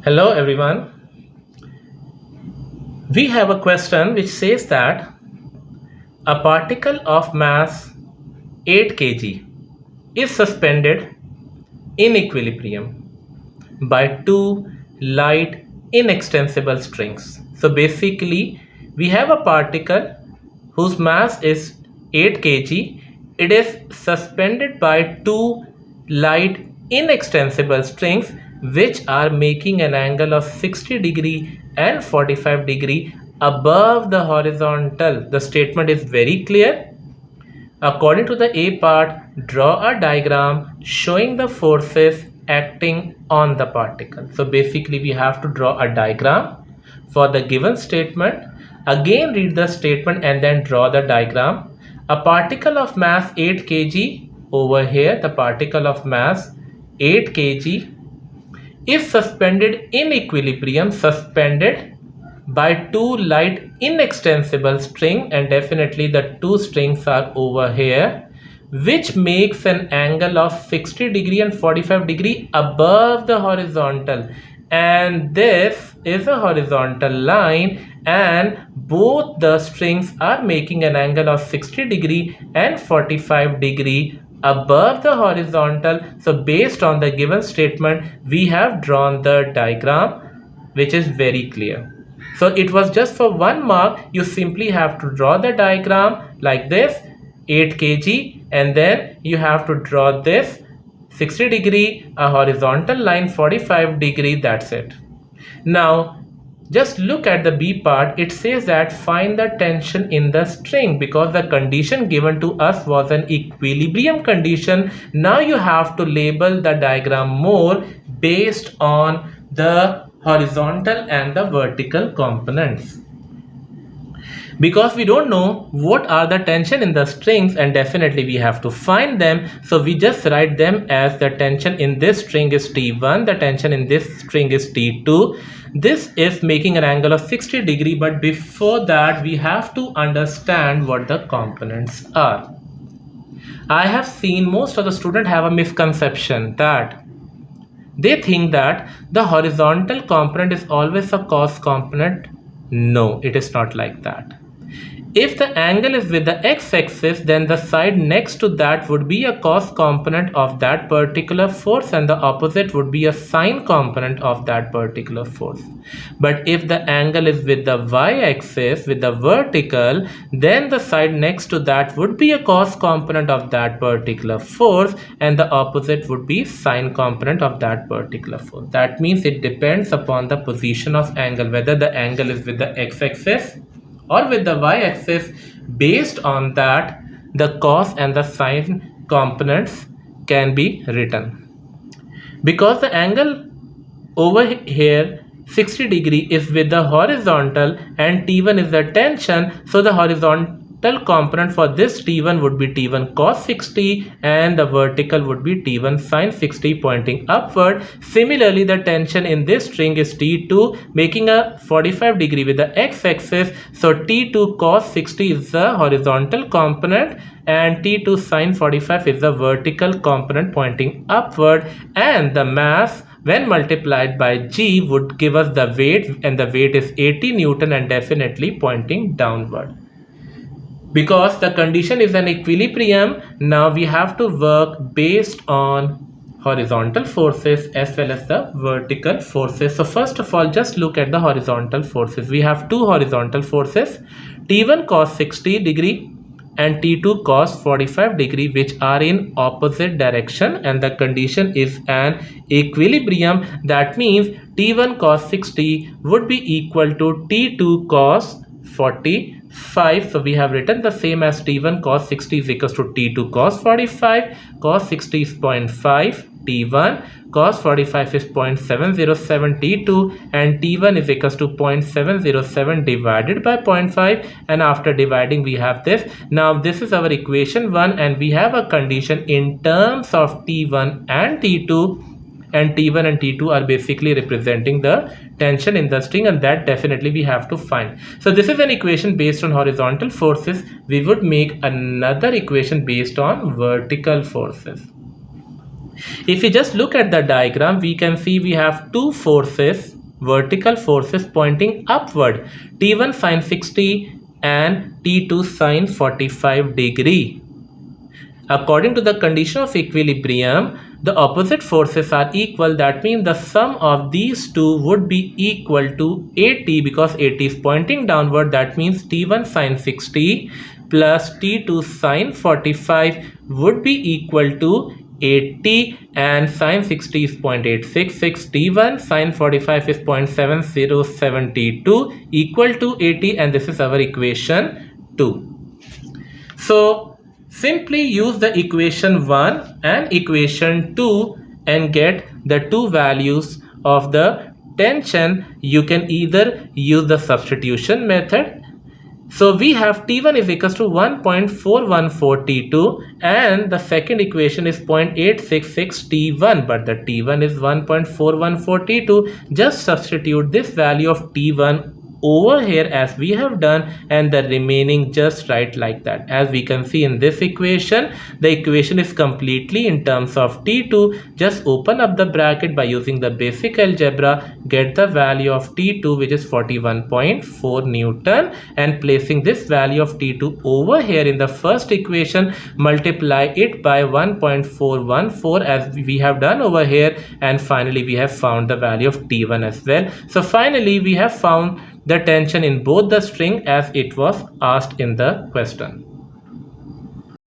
Hello everyone. We have a question which says that a particle of mass 8 kg is suspended in equilibrium by two light inextensible strings. So basically we have a particle whose mass is 8 kg. It is suspended by two light inextensible strings which are making an angle of 60° and 45° above the horizontal. The statement is very clear. According to the A part, draw a diagram showing the forces acting on the particle. So basically we have to draw a diagram for the given statement. Again read the statement and then draw the diagram. A particle of mass 8 kg, over here the particle of mass 8 kg is suspended in equilibrium, suspended by two light inextensible string, and definitely the two strings are over here, which makes an angle of 60° and 45° above the horizontal, and this is a horizontal line, and both the strings are making an angle of 60° and 45° above the horizontal. So based on the given statement we have drawn the diagram, which is very clear. So it was just for 1 mark. You simply have to draw the diagram like this, 8 kg, and then you have to draw this 60°, a horizontal line 45°. That's it. Now just look at the B part. It says that find the tension in the string, because the condition given to us was an equilibrium condition. Now you have to label the diagram more based on the horizontal and the vertical components, because we don't know what are the tension in the strings, and definitely we have to find them. So we just write them as the tension in this string is T1, the tension in this string is T2. This is making an angle of 60°, but before that we have to understand what the components are. I have seen most of the students have a misconception that they think that the horizontal component is always a cos component. No, it is not like that. If the angle is with the x-axis, then the side next to that would be a cos component of that particular force, and the opposite would be a sine component of that particular force. But if the angle is with the y-axis, with the vertical, then the side next to that would be a cos component of that particular force, and the opposite would be sine component of that particular force. That means it depends upon the position of angle, whether the angle is with the x-axis or with the y-axis. Based on that, the cos and the sine components can be written. Because the angle over here 60° is with the horizontal and T1 is the tension, so the horizontal component for this T1 would be T1 cos 60 and the vertical would be T1 sin 60 pointing upward. Similarly, the tension in this string is T2 making a 45° with the x-axis, so T2 cos 60 is the horizontal component and T2 sin 45 is the vertical component pointing upward, and the mass when multiplied by G would give us the weight, and the weight is 80 Newton and definitely pointing downward. Because the condition is an equilibrium, now we have to work based on horizontal forces as well as the vertical forces. So first of all, just look at the horizontal forces. We have two horizontal forces, T1 cos 60° and T2 cos 45°, which are in opposite direction, and the condition is an equilibrium. That means T1 cos 60 would be equal to T2 cos 45. So we have written the same as T1 cos 60 is equals to T2 cos 45. Cos 60 is 0.5 T1, cos 45 is 0.707 T2, and T1 is equals to 0.707 divided by 0.5, and after dividing we have this. Now this is our equation 1, and we have a condition in terms of T1 and T2, and T1 and T2 are basically representing the tension in the string, and that definitely we have to find. So this is an equation based on horizontal forces. We would make another equation based on vertical forces. If you just look at the diagram, we can see we have two forces, vertical forces pointing upward, T1 sine 60 and T2 sine 45 degree. According to the condition of equilibrium, the opposite forces are equal. That means the sum of these two would be equal to 80, because 80 is pointing downward. That means T1 sine 60 plus T2 sine 45 would be equal to 80, and sine 60 is 0.866, T1 sine 45 is 0.7072 equal to 80, and this is our equation 2. So simply use the equation 1 and equation 2 and get the two values of the tension. You can either use the substitution method. So we have T1 is equals to 1.414 T2, and the second equation is 0.866 T1, but the T1 is 1.414 T2. Just substitute this value of T1 over here as we have done, and the remaining just write like that. As we can see in this equation, the equation is completely in terms of T2. Just open up the bracket by using the basic algebra, get the value of T2, which is 41.4 Newton, and placing this value of T2 over here in the first equation, multiply it by 1.414 as we have done over here, and finally we have found the value of T1 as well. So finally we have found the tension in both the string as it was asked in the question.